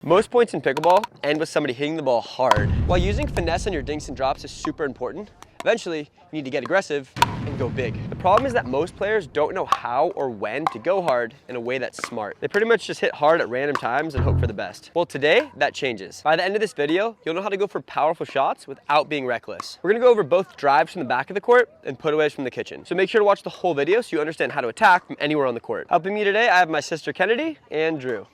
Most points in pickleball end with somebody hitting the ball hard. While using finesse on your dinks and drops is super important, eventually you need to get aggressive and go big. The problem is that most players don't know how or when to go hard in a way that's smart. They pretty much just hit hard at random times and hope for the best. Well, today that changes. By the end of this video, you'll know how to go for powerful shots without being reckless. We're gonna go over both drives from the back of the court and putaways from the kitchen. So make sure to watch the whole video so you understand how to attack from anywhere on the court. Helping me today, I have my sister Kennedy and Drew.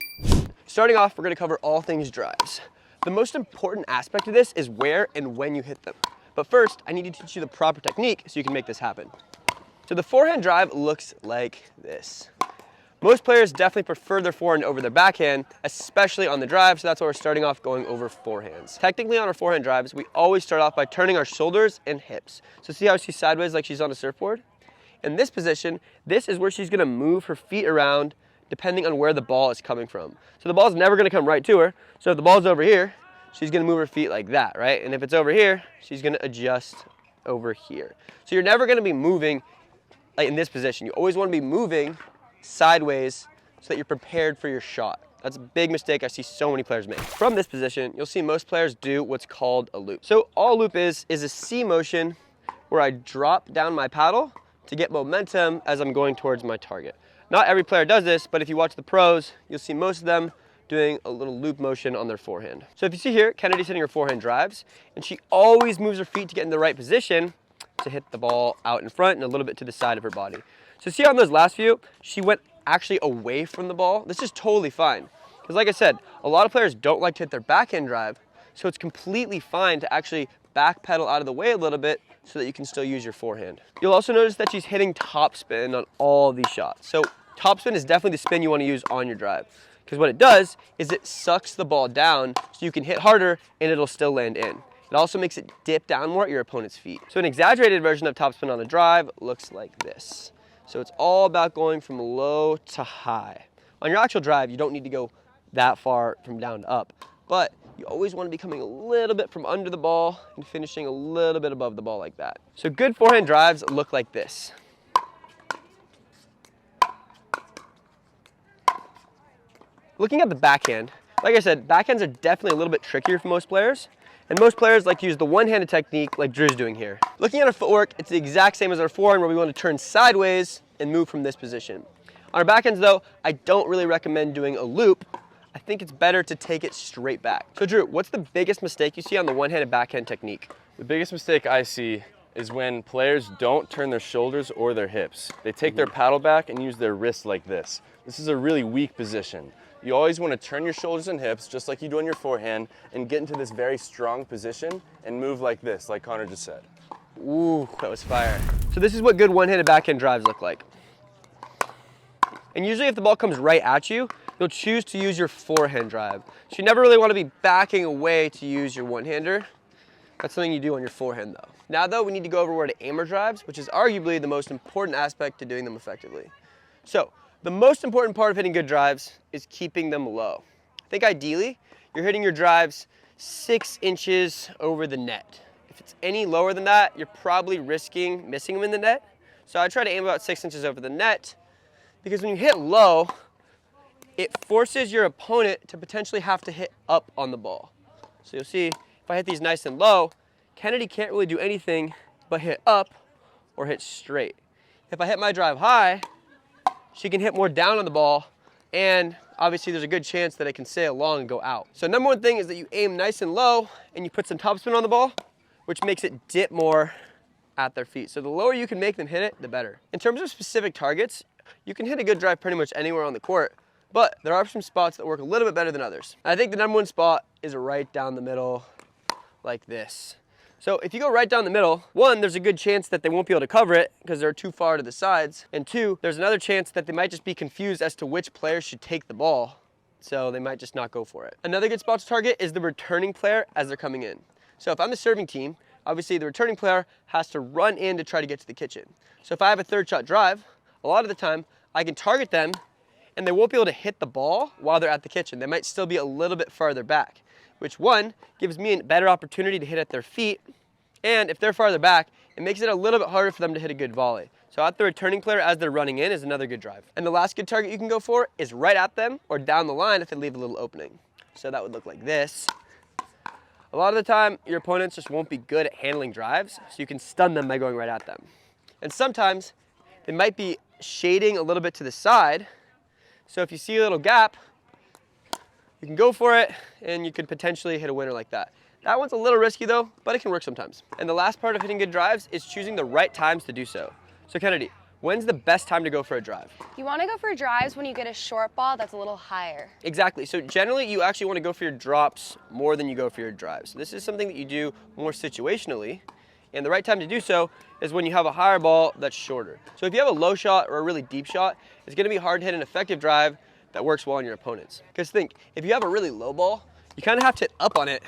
Starting off, we're gonna cover all things drives. The most important aspect of this is where and when you hit them. But first, I need to teach you the proper technique so you can make this happen. So the forehand drive looks like this. Most players definitely prefer their forehand over their backhand, especially on the drive, so that's why we're starting off going over forehands. Technically on our forehand drives, we always start off by turning our shoulders and hips. So see how she's sideways like she's on a surfboard? In this position, this is where she's gonna move her feet around depending on where the ball is coming from. So the ball's never gonna come right to her. So if the ball's over here, she's gonna move her feet like that, right? And if it's over here, she's gonna adjust over here. So you're never gonna be moving like in this position. You always wanna be moving sideways so that you're prepared for your shot. That's a big mistake I see so many players make. From this position, you'll see most players do what's called a loop. So all a loop is a C motion where I drop down my paddle to get momentum as I'm going towards my target. Not every player does this, but if you watch the pros, you'll see most of them doing a little loop motion on their forehand. So if you see here, Kennedy's hitting her forehand drives, and she always moves her feet to get in the right position to hit the ball out in front and a little bit to the side of her body. So see on those last few, she went actually away from the ball. This is totally fine. Because like I said, a lot of players don't like to hit their backhand drive, so it's completely fine to actually back pedal out of the way a little bit so that you can still use your forehand. You'll also notice that she's hitting topspin on all these shots. So topspin is definitely the spin you want to use on your drive, because what it does is it sucks the ball down so you can hit harder and it'll still land in. It also makes it dip down more at your opponent's feet. So an exaggerated version of topspin on the drive looks like this. So it's all about going from low to high. On your actual drive, you don't need to go that far from down to up, but you always want to be coming a little bit from under the ball and finishing a little bit above the ball like that. So good forehand drives look like this. Looking at the backhand, like I said, backhands are definitely a little bit trickier for most players, and most players like to use the one-handed technique like Drew's doing here. Looking at our footwork, it's the exact same as our forehand where we want to turn sideways and move from this position. On our backhands though, I don't really recommend doing a loop. I think it's better to take it straight back. So Drew, what's the biggest mistake you see on the one-handed backhand technique? The biggest mistake I see is when players don't turn their shoulders or their hips. They take their paddle back and use their wrists like this. This is a really weak position. You always want to turn your shoulders and hips just like you do on your forehand and get into this very strong position and move like this, like Connor just said. Ooh, that was fire. So this is what good one-handed backhand drives look like. And usually if the ball comes right at you, you'll choose to use your forehand drive. So you never really want to be backing away to use your one-hander. That's something you do on your forehand though. Now though, we need to go over where to aim our drives, which is arguably the most important aspect to doing them effectively. So the most important part of hitting good drives is keeping them low. I think ideally, you're hitting your drives 6 inches over the net. If it's any lower than that, you're probably risking missing them in the net. So I try to aim about 6 inches over the net, because when you hit low, it forces your opponent to potentially have to hit up on the ball. So you'll see, if I hit these nice and low, Kennedy can't really do anything but hit up or hit straight. If I hit my drive high, she can hit more down on the ball, and obviously there's a good chance that it can sail long and go out. So number one thing is that you aim nice and low and you put some topspin on the ball, which makes it dip more at their feet. So the lower you can make them hit it, the better. In terms of specific targets, you can hit a good drive pretty much anywhere on the court, but there are some spots that work a little bit better than others. I think the number one spot is right down the middle like this. So if you go right down the middle, one, there's a good chance that they won't be able to cover it because they're too far to the sides. And two, there's another chance that they might just be confused as to which player should take the ball. So they might just not go for it. Another good spot to target is the returning player as they're coming in. So if I'm the serving team, obviously the returning player has to run in to try to get to the kitchen. So if I have a third shot drive, a lot of the time I can target them and they won't be able to hit the ball while they're at the kitchen. They might still be a little bit farther back, which one, gives me a better opportunity to hit at their feet. And if they're farther back, it makes it a little bit harder for them to hit a good volley. So at the returning player as they're running in is another good drive. And the last good target you can go for is right at them or down the line if they leave a little opening. So that would look like this. A lot of the time, your opponents just won't be good at handling drives, so you can stun them by going right at them. And sometimes, they might be shading a little bit to the side. So if you see a little gap, you can go for it, and you could potentially hit a winner like that. That one's a little risky though, but it can work sometimes. And the last part of hitting good drives is choosing the right times to do so. So Kennedy, when's the best time to go for a drive? You want to go for drives when you get a short ball that's a little higher. Exactly. So generally, you actually want to go for your drops more than you go for your drives. This is something that you do more situationally, and the right time to do so is when you have a higher ball that's shorter. So if you have a low shot or a really deep shot, it's going to be hard to hit an effective drive that works well on your opponents. Because think, if you have a really low ball, you kind of have to hit up on it,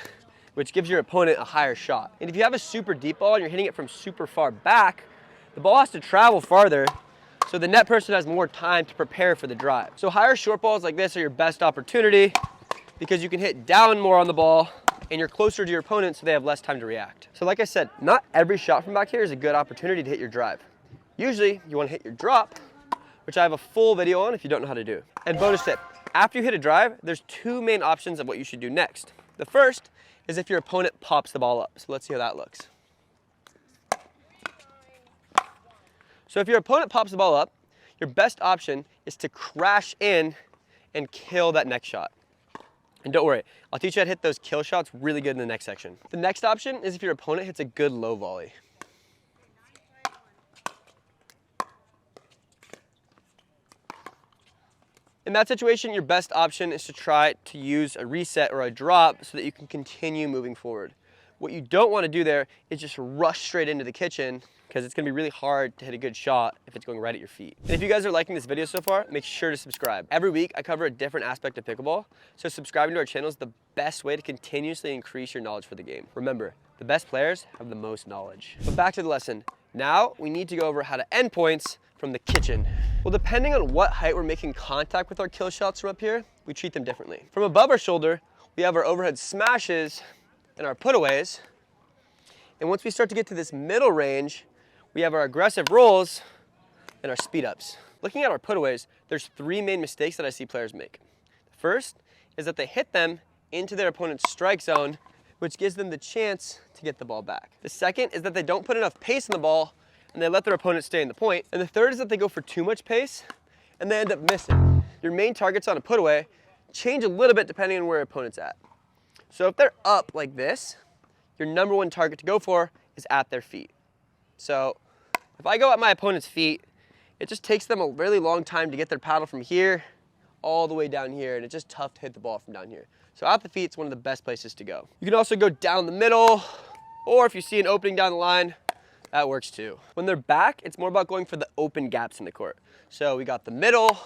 which gives your opponent a higher shot. And if you have a super deep ball and you're hitting it from super far back, the ball has to travel farther, so the net person has more time to prepare for the drive. So higher short balls like this are your best opportunity because you can hit down more on the ball and you're closer to your opponent so they have less time to react. So like I said, not every shot from back here is a good opportunity to hit your drive. Usually you want to hit your drop, which I have a full video on if you don't know how to do. And bonus tip, after you hit a drive, there's two main options of what you should do next. The first is if your opponent pops the ball up. So let's see how that looks. So if your opponent pops the ball up, your best option is to crash in and kill that next shot. And don't worry, I'll teach you how to hit those kill shots really good in the next section. The next option is if your opponent hits a good low volley. In that situation, your best option is to try to use a reset or a drop so that you can continue moving forward. What you don't want to do there is just rush straight into the kitchen because it's going to be really hard to hit a good shot if it's going right at your feet. And if you guys are liking this video so far, make sure to subscribe. Every week, I cover a different aspect of pickleball, so subscribing to our channel is the best way to continuously increase your knowledge for the game. Remember, the best players have the most knowledge. But back to the lesson. Now, we need to go over how to end points from the kitchen. Well, depending on what height we're making contact with our kill shots from up here, we treat them differently. From above our shoulder, we have our overhead smashes and our putaways. And once we start to get to this middle range, we have our aggressive rolls and our speed ups. Looking at our putaways, there's three main mistakes that I see players make. The first is that they hit them into their opponent's strike zone, which gives them the chance to get the ball back. The second is that they don't put enough pace in the ball and they let their opponent stay in the point. And the third is that they go for too much pace and they end up missing. Your main targets on a putaway change a little bit depending on where your opponent's at. So if they're up like this, your number one target to go for is at their feet. So if I go at my opponent's feet, it just takes them a really long time to get their paddle from here all the way down here, and it's just tough to hit the ball from down here. So at the feet, it's one of the best places to go. You can also go down the middle, or if you see an opening down the line, that works too. When they're back, it's more about going for the open gaps in the court. So we got the middle,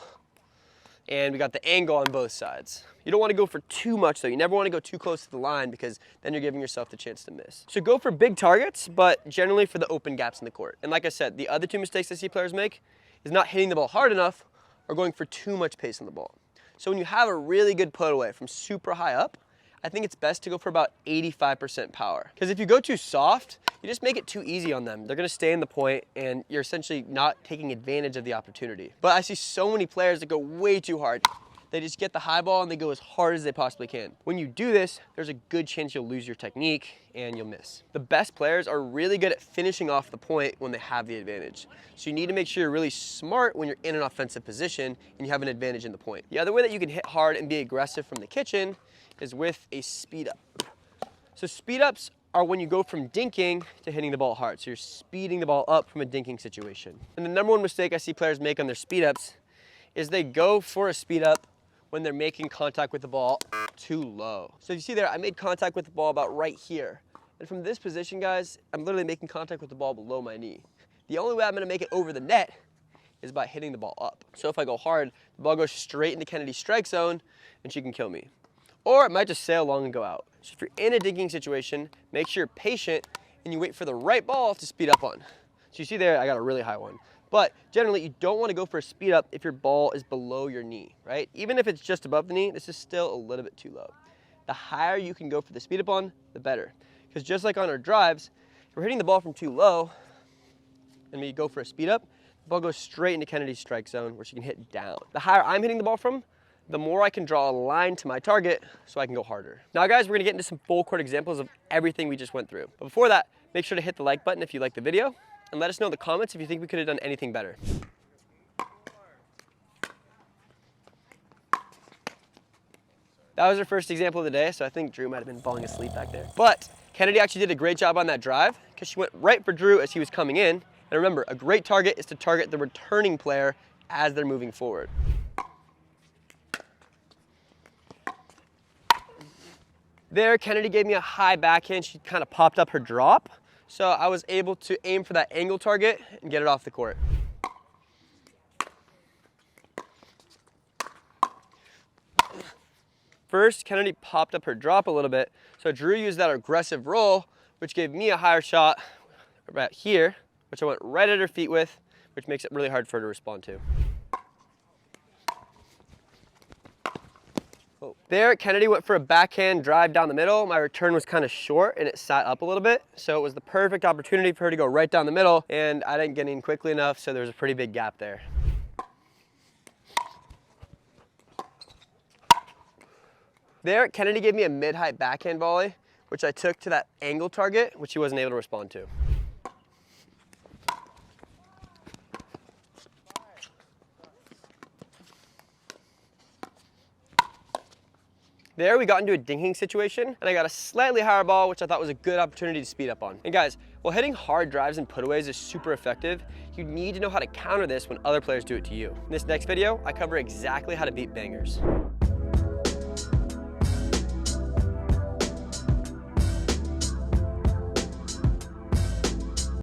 and we got the angle on both sides. You don't want to go for too much though. You never want to go too close to the line because then you're giving yourself the chance to miss. So go for big targets, but generally for the open gaps in the court. And like I said, the other two mistakes I see players make is not hitting the ball hard enough or going for too much pace on the ball. So when you have a really good put away from super high up, I think it's best to go for about 85% power. Because if you go too soft, you just make it too easy on them. They're gonna stay in the point and you're essentially not taking advantage of the opportunity. But I see so many players that go way too hard. They just get the high ball and they go as hard as they possibly can. When you do this, there's a good chance you'll lose your technique and you'll miss. The best players are really good at finishing off the point when they have the advantage. So you need to make sure you're really smart when you're in an offensive position and you have an advantage in the point. The other way that you can hit hard and be aggressive from the kitchen is with a speed up. So speed ups are when you go from dinking to hitting the ball hard. So you're speeding the ball up from a dinking situation. And the number one mistake I see players make on their speed ups is they go for a speed up when they're making contact with the ball too low. So you see there, I made contact with the ball about right here. And from this position, guys, I'm literally making contact with the ball below my knee. The only way I'm gonna make it over the net is by hitting the ball up. So if I go hard, the ball goes straight into Kennedy's strike zone and she can kill me. Or it might just sail along and go out. So if you're in a dinking situation, make sure you're patient and you wait for the right ball to speed up on. So you see there, I got a really high one. But generally, you don't want to go for a speed up if your ball is below your knee, right? Even if it's just above the knee, this is still a little bit too low. The higher you can go for the speed up on, the better. Because just like on our drives, if we're hitting the ball from too low, and we go for a speed up, the ball goes straight into Kennedy's strike zone where she can hit down. The higher I'm hitting the ball from, the more I can draw a line to my target so I can go harder. Now guys, we're gonna get into some full court examples of everything we just went through. But before that, make sure to hit the like button if you liked the video, and let us know in the comments if you think we could have done anything better. That was our first example of the day, so I think Drew might have been falling asleep back there. But Kennedy actually did a great job on that drive because she went right for Drew as he was coming in. And remember, a great target is to target the returning player as they're moving forward. There, Kennedy gave me a high backhand. She kind of popped up her drop. So I was able to aim for that angle target and get it off the court. First, Kennedy popped up her drop a little bit. So Drew used that aggressive roll, which gave me a higher shot right here, which I went right at her feet with, which makes it really hard for her to respond to. There, Kennedy went for a backhand drive down the middle. My return was kind of short and it sat up a little bit. So it was the perfect opportunity for her to go right down the middle, and I didn't get in quickly enough, so there was a pretty big gap there. There, Kennedy gave me a mid-height backhand volley, which I took to that angle target, which he wasn't able to respond to. There, we got into a dinking situation, and I got a slightly higher ball, which I thought was a good opportunity to speed up on. And guys, while hitting hard drives and putaways is super effective, you need to know how to counter this when other players do it to you. In this next video, I cover exactly how to beat bangers.